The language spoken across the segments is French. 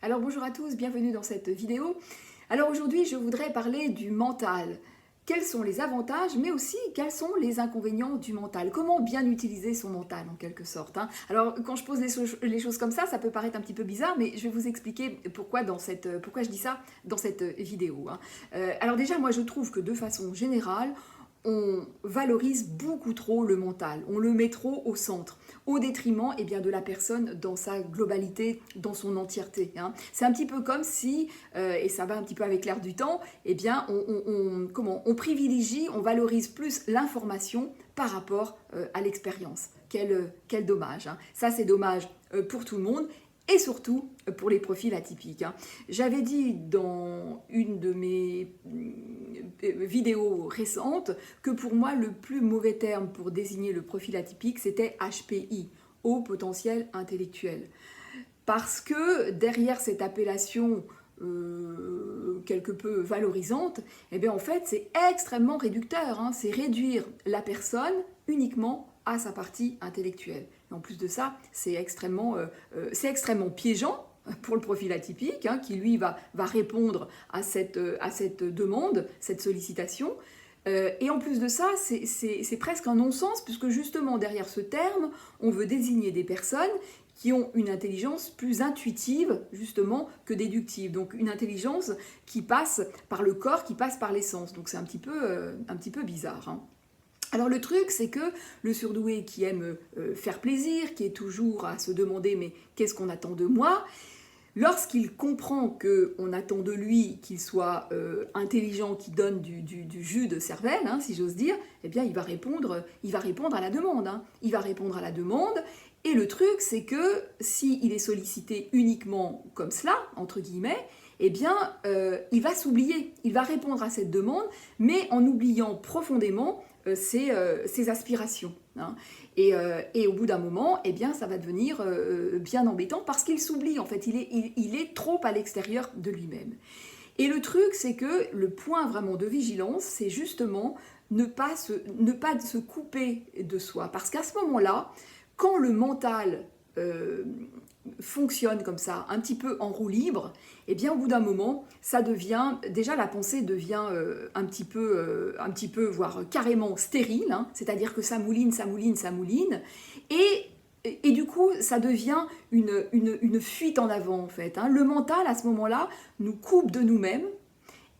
Alors bonjour à tous, bienvenue dans cette vidéo. Alors aujourd'hui je voudrais parler du mental. Quels sont les avantages mais aussi quels sont les inconvénients du mental? Comment bien utiliser son mental en quelque sorte, hein. Alors quand je pose les choses comme ça peut paraître un petit peu bizarre, mais je vais vous expliquer pourquoi je dis ça dans cette vidéo, hein. Alors déjà moi je trouve que de façon générale, on valorise beaucoup trop le mental, on le met trop au centre, au détriment bien, de la personne dans sa globalité, dans son entièreté, hein. C'est un petit peu comme si, et ça va un petit peu avec l'air du temps, bien, on privilégie, on valorise plus l'information par rapport à l'expérience. Quel dommage, hein. Ça c'est dommage pour tout le monde, et surtout pour les profils atypiques, hein. J'avais dit dans une de mes vidéos récentes que pour moi le plus mauvais terme pour désigner le profil atypique c'était HPI, haut potentiel intellectuel. Parce que derrière cette appellation quelque peu valorisante, bien en fait c'est extrêmement réducteur, hein. C'est réduire la personne uniquement à sa partie intellectuelle. Et en plus de ça, c'est extrêmement piégeant pour le profil atypique, hein, qui lui va répondre à cette demande, cette sollicitation. Et en plus de ça, c'est presque un non-sens, puisque justement derrière ce terme, on veut désigner des personnes qui ont une intelligence plus intuitive, justement, que déductive. Donc une intelligence qui passe par le corps, qui passe par les sens. Donc c'est un petit peu bizarre, hein. Alors le truc, c'est que le surdoué qui aime faire plaisir, qui est toujours à se demander « mais qu'est-ce qu'on attend de moi ?» Lorsqu'il comprend qu'on attend de lui qu'il soit intelligent, qu'il donne du jus de cervelle, hein, si j'ose dire, eh bien il va répondre à la demande, hein. Il va répondre à la demande, et le truc, c'est que s'il est sollicité uniquement comme cela, entre guillemets, eh bien, il va s'oublier. Il va répondre à cette demande, mais en oubliant profondément ses aspirations, hein. Et au bout d'un moment, eh bien, ça va devenir bien embêtant parce qu'il s'oublie, en fait. Il est trop à l'extérieur de lui-même. Et le truc, c'est que le point vraiment de vigilance, c'est justement ne pas se couper de soi. Parce qu'à ce moment-là, quand le mental fonctionne comme ça, un petit peu en roue libre, et bien au bout d'un moment, ça devient, déjà la pensée devient un petit peu, voire carrément stérile, hein, c'est-à-dire que ça mouline, et du coup, ça devient une fuite en avant, en fait, hein. Le mental, à ce moment-là, nous coupe de nous-mêmes,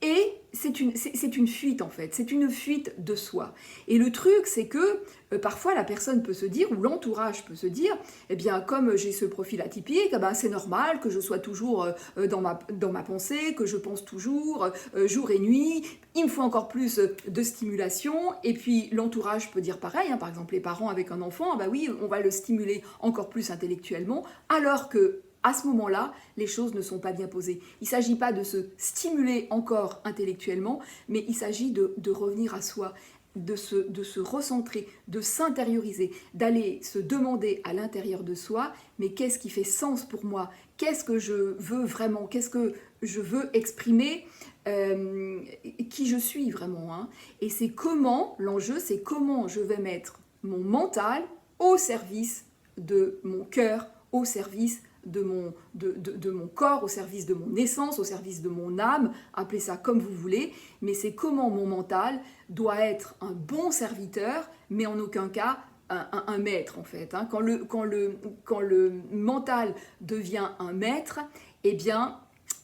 et c'est une fuite en fait, c'est une fuite de soi. Et le truc, c'est que parfois la personne peut se dire, ou l'entourage peut se dire, eh bien comme j'ai ce profil atypique, eh ben, c'est normal que je sois toujours dans ma pensée, que je pense toujours, jour et nuit, il me faut encore plus de stimulation. Et puis l'entourage peut dire pareil, hein, par exemple les parents avec un enfant, ah bah oui, on va le stimuler encore plus intellectuellement, alors que à ce moment-là, les choses ne sont pas bien posées. Il ne s'agit pas de se stimuler encore intellectuellement, mais il s'agit de revenir à soi, de se recentrer, de s'intérioriser, d'aller se demander à l'intérieur de soi, mais qu'est-ce qui fait sens pour moi? Qu'est-ce que je veux vraiment? Qu'est-ce que je veux exprimer? Qui je suis vraiment, hein? Et c'est comment, l'enjeu, c'est comment je vais mettre mon mental au service de mon cœur, au service de mon corps, au service de mon essence, au service de mon âme, appelez ça comme vous voulez, mais c'est comment mon mental doit être un bon serviteur, mais en aucun cas un maître en fait, hein. Quand le mental devient un maître, eh bien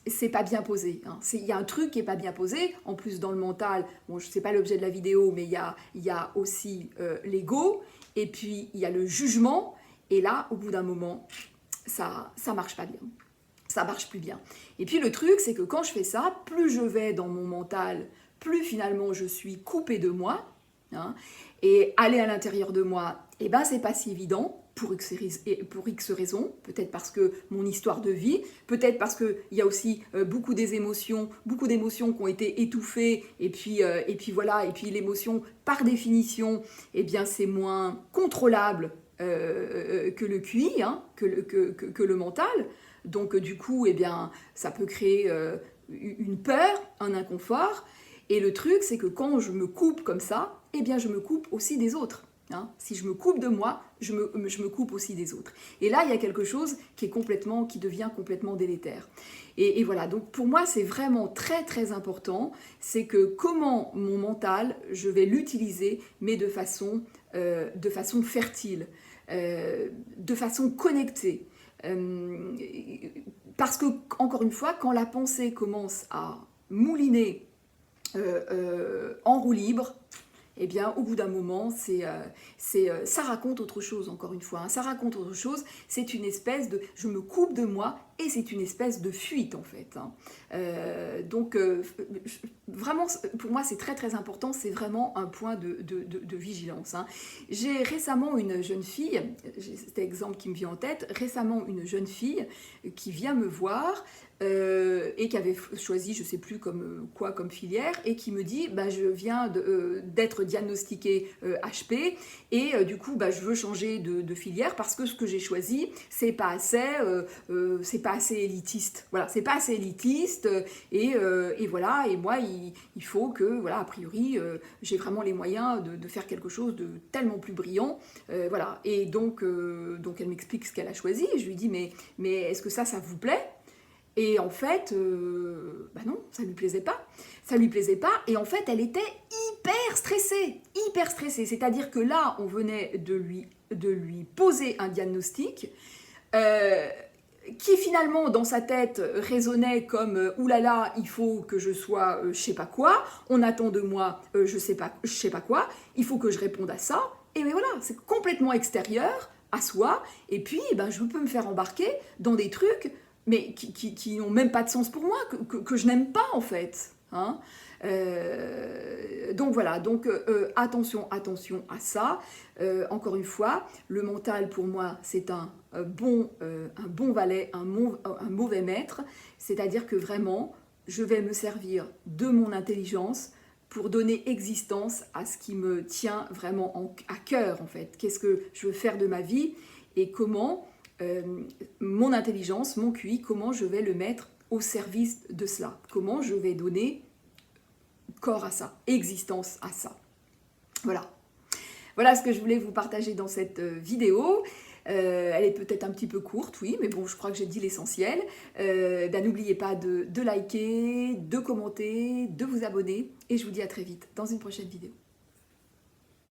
c'est pas bien posé, hein. Il y a un truc qui est pas bien posé. En plus dans le mental, bon, je sais pas l'objet de la vidéo, mais il y a aussi l'ego, et puis il y a le jugement, et là au bout d'un moment ça marche pas bien, ça marche plus bien. Et puis le truc, c'est que quand je fais ça, plus je vais dans mon mental, plus finalement je suis coupée de moi, hein, et aller à l'intérieur de moi, eh ben c'est pas si évident pour X raisons, peut-être parce que mon histoire de vie, peut-être parce qu'il y a aussi beaucoup d'émotions qui ont été étouffées, et puis voilà, et puis l'émotion, par définition, eh bien c'est moins contrôlable que le QI, hein, que le mental. Donc du coup, eh bien, ça peut créer une peur, un inconfort. Et le truc, c'est que quand je me coupe comme ça, eh bien, je me coupe aussi des autres. Hein. Si je me coupe de moi, je me coupe aussi des autres. Et là, il y a quelque chose qui devient complètement délétère. Et voilà, donc pour moi, c'est vraiment très très important, c'est que comment mon mental, je vais l'utiliser, mais de façon fertile, de façon connectée. Parce que, encore une fois, quand la pensée commence à mouliner en roue libre, eh bien, au bout d'un moment, ça raconte autre chose, encore une fois. Hein. Ça raconte autre chose, c'est une espèce de... Je me coupe de moi, et c'est une espèce de fuite, en fait. Hein. Donc, vraiment, pour moi, c'est très, très important. C'est vraiment un point de vigilance. Hein. J'ai récemment une jeune fille, cet exemple qui me vient en tête, récemment une jeune fille qui vient me voir, et qui avait choisi, je ne sais plus comme filière, et qui me dit, je viens d'être diagnostiquée HP, et du coup, je veux changer de filière parce que ce que j'ai choisi, c'est pas assez élitiste. Voilà, c'est pas assez élitiste, et voilà, et moi, il faut que, voilà, a priori, j'ai vraiment les moyens de faire quelque chose de tellement plus brillant. Voilà, et donc elle m'explique ce qu'elle a choisi, et je lui dis, mais est-ce que ça vous plaît ? Et en fait, non, ça lui plaisait pas. Ça lui plaisait pas, et en fait, elle était hyper stressée. C'est-à-dire que là, on venait de lui poser un diagnostic qui finalement, dans sa tête, résonnait comme « oulala, il faut que je sois je sais pas quoi, on attend de moi je sais pas quoi, il faut que je réponde à ça. » Et mais voilà, c'est complètement extérieur à soi, et puis je peux me faire embarquer dans des trucs mais qui n'ont même pas de sens pour moi, que je n'aime pas en fait. Hein. Donc voilà, attention à ça. Encore une fois, le mental pour moi c'est un bon valet, un mauvais maître, c'est-à-dire que vraiment je vais me servir de mon intelligence pour donner existence à ce qui me tient vraiment à cœur en fait. Qu'est-ce que je veux faire de ma vie et comment mon intelligence, mon QI, comment je vais le mettre au service de cela, comment je vais donner corps à ça, existence à ça. Voilà ce que je voulais vous partager dans cette vidéo. Elle est peut-être un petit peu courte, oui, mais bon, je crois que j'ai dit l'essentiel. N'oubliez pas de liker, de commenter, de vous abonner, et je vous dis à très vite dans une prochaine vidéo.